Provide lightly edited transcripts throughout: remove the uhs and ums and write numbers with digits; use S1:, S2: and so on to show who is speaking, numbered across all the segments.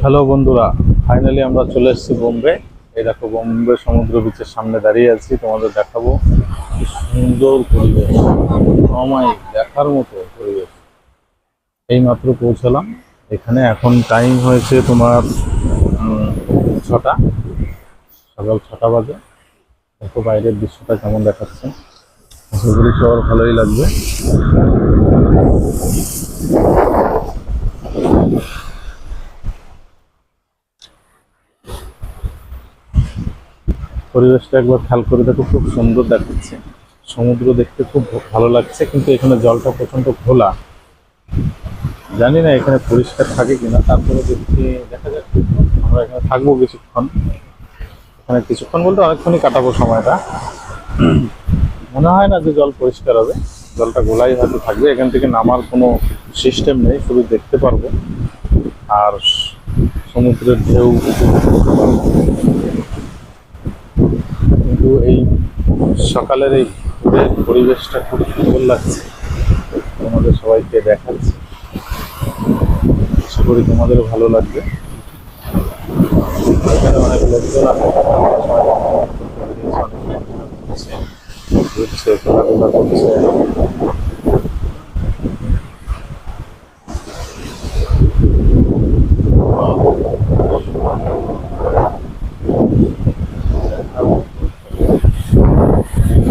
S1: Hello বন্ধুরা, finally আমরা চলে এসেছি বোম্বে। এই দেখো, বোম্বে সমুদ্র বিচের সামনে দাঁড়িয়ে আছি, তোমাদের দেখাবো কি সুন্দর পরিবেশ, অমায়িক দেখার মতো পরিবেশ। এই মাত্র পৌঁছালাম এখানে। এখন টাইম হয়েছে তোমার 6টা, সকাল 6টা বাজে। দেখো বাইরের দৃশ্যটা কেমন দেখাচ্ছে, আশা করি তো আর ভালোই লাগবে। পরিবেশটা একবার খেয়াল করে দেখো, খুব সুন্দর দেখাচ্ছে, সমুদ্র দেখতে খুব ভালো লাগছে। কিন্তু এখানে জলটা প্রচন্ড ঘোলা, জানি না এখানে পরিষ্কার থাকে কিনা, তারপরে দেখি, দেখা যাক। আমরা এখানে থাকবো কিছুক্ষণ, এখানে কিছুক্ষণ বলতে অনেকক্ষণই কাটাবো সময়টা। মনে হয় না যে জল পরিষ্কার হবে, জলটা গোলাই হয়তো থাকবে। এখান থেকে নামার কোনো সিস্টেম নেই, শুধু দেখতে পারবো আর সমুদ্রের ঢেউ উপভোগ করতে পারবো। কিন্তু এই সকালের এই ভোরের পরিবেশটা খুব সুন্দর লাগছে, তোমাদের সবাইকে দেখাচ্ছি, আশা করি তোমাদেরও ভালো লাগবে। এখানে অনেক লোকজন ঘুরছে, খেলাধুলা করছে।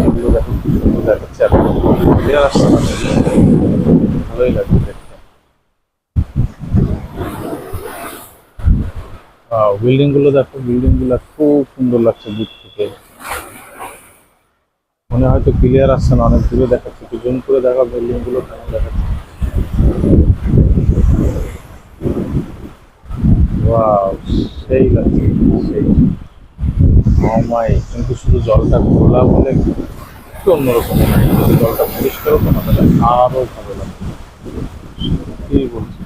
S1: এগুলো দেখো কি সুন্দর দেখাচ্ছে, আর ক্লিয়ার আসছে না, ভালোই লাগছে দেখতে। বিল্ডিং গুলো দেখো, বিল্ডিং গুলো খুব সুন্দর লাগছে দূর থেকে। মনে হয়তো ক্লিয়ার আসছে না, অনেক দূরে দেখাচ্ছে, একটু জুম করে দেখা বিল্ডিং গুলো কেমন দেখাচ্ছে। ওয়াও, সেই লাগছে, সেই অমায়িক। কিন্তু শুধু জলটা ঘোলা বলে একটু অন্যরকম, যদি জলটা পরিষ্কার হতো না তাহলে আরো ভালো লাগতো, কি বলছি।